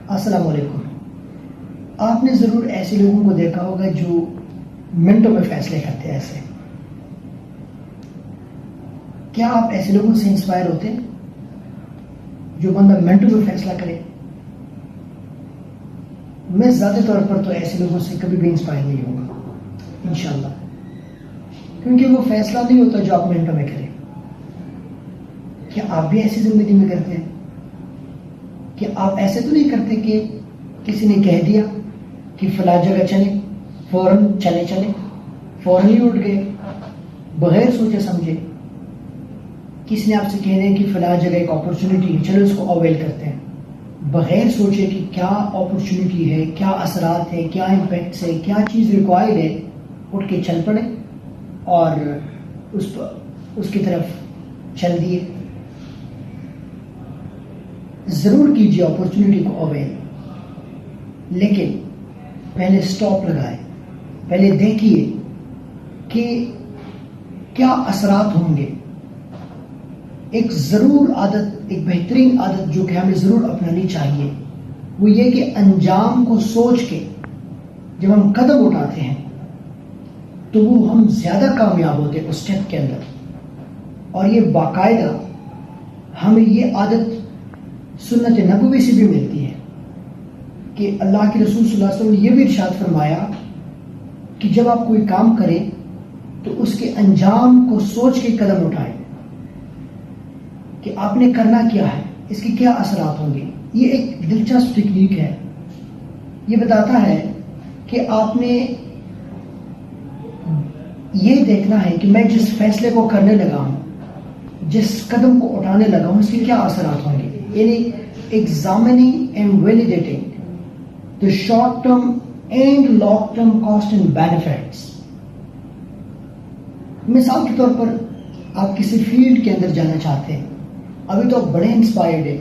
السلام علیکم. آپ نے ضرور ایسے لوگوں کو دیکھا ہوگا جو منٹوں میں فیصلے کرتے ہیں. ایسے کیا آپ ایسے لوگوں سے انسپائر ہوتے ہیں جو بندہ منٹوں میں فیصلہ کرے؟ میں ذاتی طور پر تو ایسے لوگوں سے کبھی بھی انسپائر نہیں ہوں گا انشاءاللہ، کیونکہ وہ فیصلہ نہیں ہوتا جو آپ منٹوں میں کریں. کیا آپ بھی ایسی زندگی میں کرتے ہیں؟ کہ آپ ایسے تو نہیں کرتے کہ کسی نے کہہ دیا کہ فلاں جگہ چلیں، فوراً چلے فوراً ہی اٹھ گئے بغیر سوچے سمجھے؟ کسی نے آپ سے کہہ دیا کہ فلاں جگہ ایک اپرچونٹی ہے، چلو اس کو اویل کرتے ہیں، بغیر سوچے کہ کیا اپرچونٹی ہے، کیا اثرات ہیں، کیا امپیکٹس ہے، کیا چیز ریکوائرڈ ہے، اٹھ کے چل پڑے اور اس کی طرف چل دیے. ضرور کیجیے اپرچونٹی کو اویل، لیکن پہلے سٹاپ لگائے، پہلے دیکھیے کہ کیا اثرات ہوں گے. ایک ضرور عادت، ایک بہترین عادت جو کہ ہمیں ضرور اپنانی چاہیے، وہ یہ کہ انجام کو سوچ کے جب ہم قدم اٹھاتے ہیں تو وہ ہم زیادہ کامیاب ہوتے ہیں اس اسٹیپ کے اندر. اور یہ باقاعدہ ہمیں یہ عادت سنت نبوی سے بھی ملتی ہے کہ اللہ کے رسول صلی اللہ علیہ وسلم نے یہ بھی ارشاد فرمایا کہ جب آپ کوئی کام کریں تو اس کے انجام کو سوچ کے قدم اٹھائیں کہ آپ نے کرنا کیا ہے، اس کے کیا اثرات ہوں گے. یہ ایک دلچسپ ٹیکنیک ہے. یہ بتاتا ہے کہ آپ نے یہ دیکھنا ہے کہ میں جس فیصلے کو کرنے لگا ہوں، جس قدم کو اٹھانے لگا ہوں، اس کے کیا اثرات ہوں گے. یعنی examining and validating the short term and long term cost and benefits. مثال کے طور پر آپ کسی فیلڈ کے اندر جانا چاہتے ہیں، ابھی تو آپ بڑے انسپائرڈ ہیں،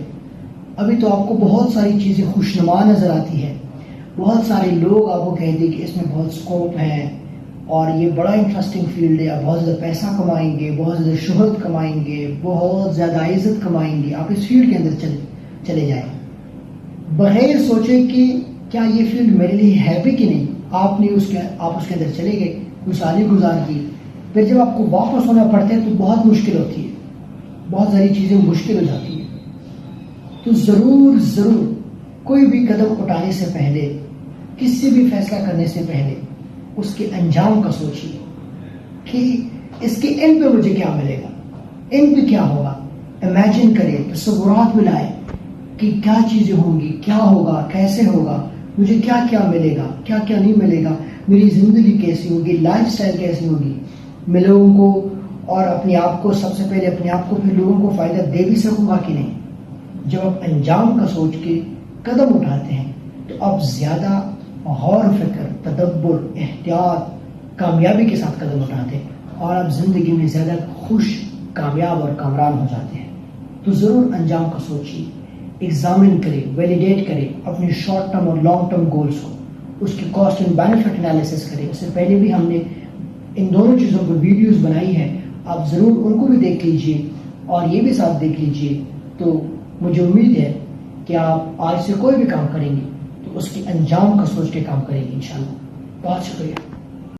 ابھی تو آپ کو بہت ساری چیزیں خوشنما نظر آتی ہے، بہت سارے لوگ آپ کو کہتے ہیں کہ اس میں بہت سکوپ ہے اور یہ بڑا انٹرسٹنگ فیلڈ ہے، آپ بہت زیادہ پیسہ کمائیں گے، بہت زیادہ شہرت کمائیں گے، بہت زیادہ عزت کمائیں گے. آپ اس فیلڈ کے اندر چلے جائیں بغیر سوچے کہ کیا یہ فیلڈ میرے لیے ہے بھی کہ نہیں. آپ اس کے اندر چلے گئے، کچھ سالیں گزار دی، پھر جب آپ کو واپس ہونا پڑتا ہے تو بہت مشکل ہوتی ہے، بہت ساری چیزیں مشکل ہو جاتی ہیں. تو ضرور کوئی بھی قدم اٹھانے سے پہلے، کسی بھی فیصلہ کرنے سے پہلے اس کے انجام کا سوچیے کہ اس کے اینڈ پہ مجھے کیا ملے گا، اینڈ پہ کیا ہوگا. امیجن کریں، تصورات ملائیں کہ کیا چیزیں ہوں گی، کیا ہوگا، کیسے ہوگا، مجھے کیا کیا ملے گا، کیا کیا نہیں ملے گا، میری زندگی کیسی ہوگی، لائف سٹائل کیسی ہوگی، میں لوگوں کو اور اپنے آپ کو، سب سے پہلے اپنے آپ کو، پھر لوگوں کو فائدہ دے بھی سکوں گا کہ نہیں. جب آپ انجام کا سوچ کے قدم اٹھاتے ہیں تو آپ زیادہ غور و فکر، تدبر، احتیاط، کامیابی کے ساتھ قدم اٹھاتے ہیں اور آپ زندگی میں زیادہ خوش، کامیاب اور کامران ہو جاتے ہیں. تو ضرور انجام کا سوچیے، ایگزامن کریں، ویلیڈیٹ کریں اپنے شارٹ ٹرم اور لانگ ٹرم گولز کو، اس کی کاسٹ اینڈ بینیفٹ انالیسس کریں. اس سے پہلے بھی ہم نے ان دونوں چیزوں پر ویڈیوز بنائی ہیں، آپ ضرور ان کو بھی دیکھ لیجئے اور یہ بھی ساتھ دیکھ لیجئے. تو مجھے امید ہے کہ آپ آج سے کوئی بھی کام کریں گے تو اس کے انجام کا سوچ کے کام کریں گے انشاءاللہ. بہت شکریہ.